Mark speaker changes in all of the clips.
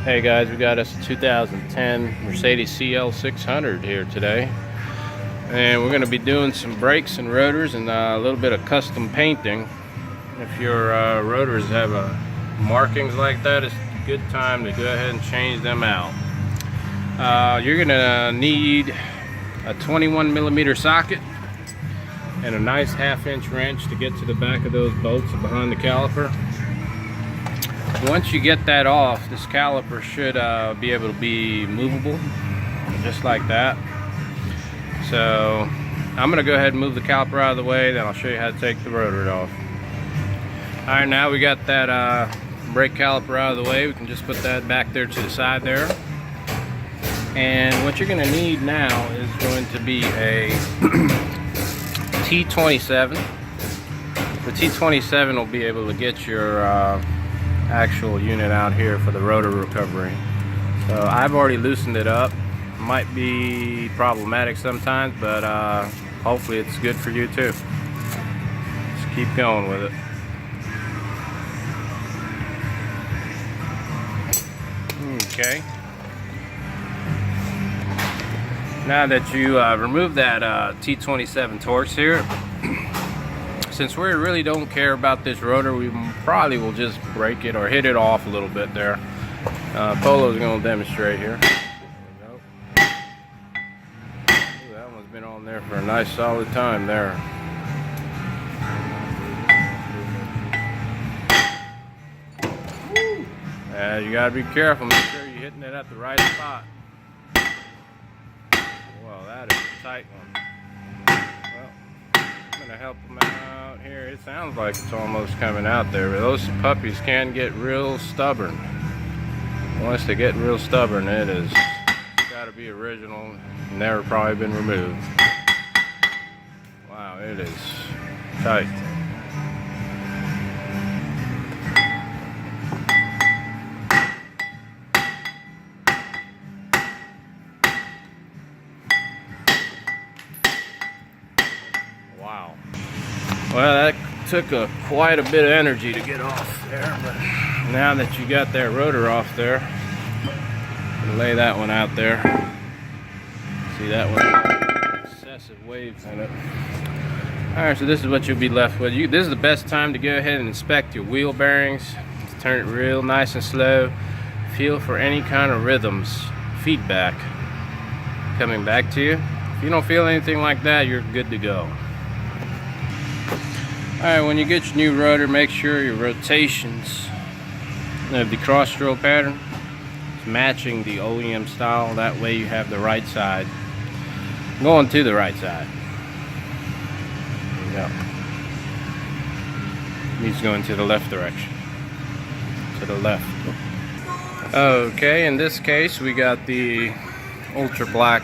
Speaker 1: Hey guys, we got us a 2010 Mercedes cl600 here today, and we're going to be doing some brakes and rotors and a little bit of custom painting. If your rotors have markings like that, it's a good time to go ahead and change them out. You're going to need a 21mm socket and a nice 1/2" wrench to get to the back of those bolts behind the caliper. Once you get that off, this caliper should be able to be movable, just like that. So I'm going to go ahead and move the caliper out of the way, then I'll show you how to take the rotor off. Alright, now we got that brake caliper out of the way, we can just put that back there to the side there. And what you're going to need now is going to be a T27. The T27 will be able to get your actual unit out here for the rotor recovery. So I've already loosened it up. Might be problematic sometimes, but hopefully it's good for you too. Just keep going with it. Okay. Now that you remove that T27 Torx here, since we really don't care about this rotor, we probably will just break it or hit it off a little bit there. Polo's going to demonstrate here. There we go. Ooh, that one's been on there for a nice solid time there. You got to be careful, make sure you're hitting it at the right spot. Well, that is a tight one. Well, I'm going to help them out here. It sounds like it's almost coming out there, but those puppies can get real stubborn. Once they get real stubborn, it's got to be original, never probably been removed. Wow, it is tight. Wow. Well, that took quite a bit of energy to get off there, but now that you got that rotor off there, lay that one out there. See that one? Excessive waves in it. Alright, so this is what you'll be left with. This is the best time to go ahead and inspect your wheel bearings. Just turn it real nice and slow. Feel for any kind of rhythms, feedback coming back to you. If you don't feel anything like that, you're good to go. Alright, when you get your new rotor, make sure your rotations of the cross stroll pattern is matching the OEM style. That way you have the right side going to the right side. There you go. Needs to go into the left direction. To the left. Okay, in this case we got the ultra black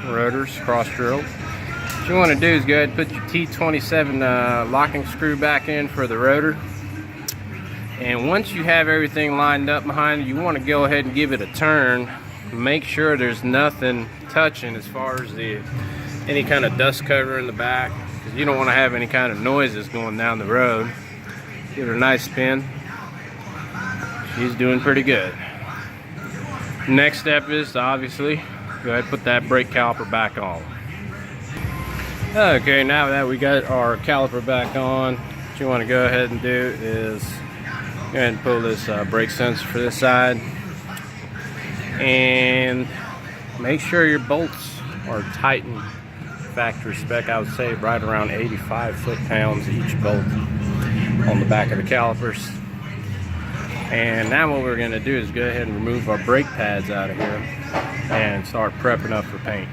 Speaker 1: rotors, cross drilled. What you want to do is go ahead and put your T27 locking screw back in for the rotor, and once you have everything lined up behind you, want to go ahead and give it a turn. Make sure there's nothing touching as far as any kind of dust cover in the back, because you don't want to have any kind of noises going down the road. Give her a nice spin. She's doing pretty good. Next step is to obviously go ahead and put that brake caliper back on. Okay, now that we got our caliper back on, what you want to go ahead and do is go ahead and pull this brake sensor for this side, and make sure your bolts are tightened factory spec. I would say right around 85 foot-pounds each bolt on the back of the calipers. And now what we're going to do is go ahead and remove our brake pads out of here and start prepping up for paint.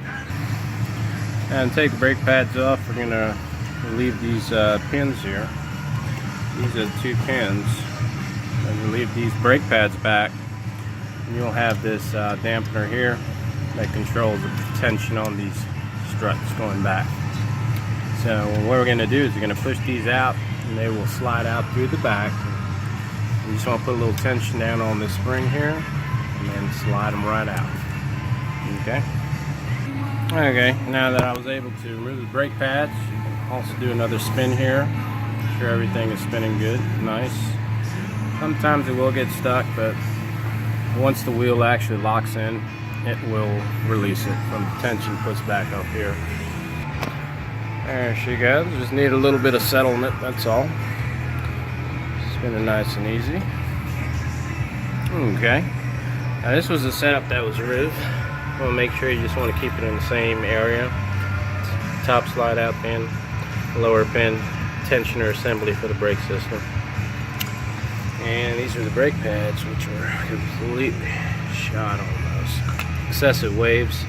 Speaker 1: And take the brake pads off. We're going to leave these pins here. These are the 2 pins. And we'll leave these brake pads back. And you'll have this dampener here that controls the tension on these struts going back. So what we're going to do is we're going to push these out, and they will slide out through the back. You just want to put a little tension down on this spring here, and then slide them right out. Okay. Okay, now that I was able to remove the brake pads, you can also do another spin here. Make sure everything is spinning good, nice. Sometimes it will get stuck, but once the wheel actually locks in, it will release it from the tension puts back up here. There she goes. Just need a little bit of settlement, that's all. Spin it nice and easy. Okay. Now this was the setup that was roof. Well, make sure you just want to keep it in the same area. Top slide out pin, lower pin, tensioner assembly for the brake system. And these are the brake pads, which were completely shot almost. Excessive waves.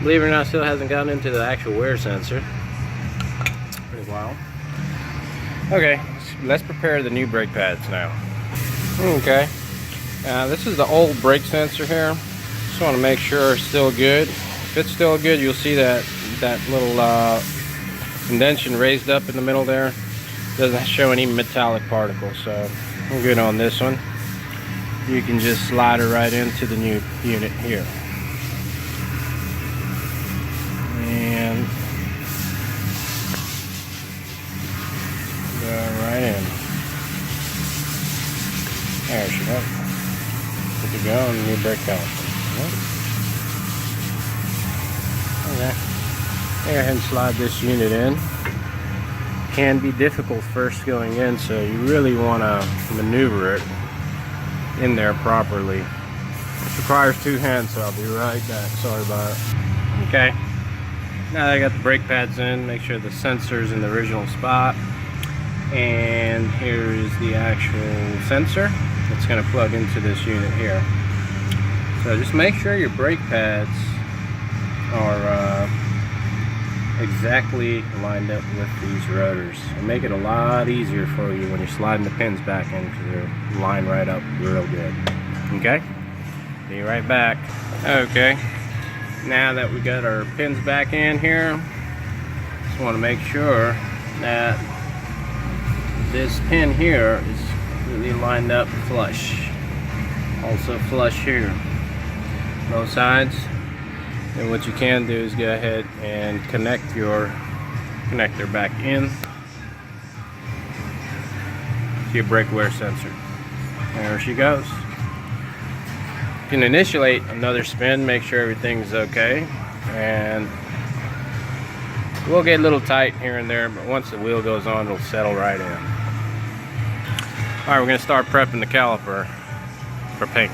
Speaker 1: Believe it or not, still hasn't gotten into the actual wear sensor. Pretty wild. Okay, let's prepare the new brake pads now. Okay. This is the old brake sensor here. Just want to make sure it's still good. If it's still good, you'll see that little indentation raised up in the middle there. Doesn't show any metallic particles, so we're good on this one. You can just slide it right into the new unit here. And go right in. There she goes. Good to go on the new brake caliper. Okay. Go ahead and slide this unit in. Can be difficult first going in, so you really want to maneuver it in there properly. It requires two hands, so I'll be right back. Sorry about it. Okay. Now that I got the brake pads in, make sure the sensor's in the original spot. And here is the actual sensor that's going to plug into this unit here. So just make sure your brake pads are exactly lined up with these rotors. It'll make it a lot easier for you when you're sliding the pins back in, because they're lined right up real good. Okay? Be right back. Okay. Now that we got our pins back in here, just want to make sure that this pin here is really lined up flush. Also flush here. Both sides. And what you can do is go ahead and connect your connector back in to your brake wear sensor. There she goes. You can initiate another spin, make sure everything's okay, and we'll get a little tight here and there, but once the wheel goes on, it'll settle right in. Alright, we're going to start prepping the caliper for paint.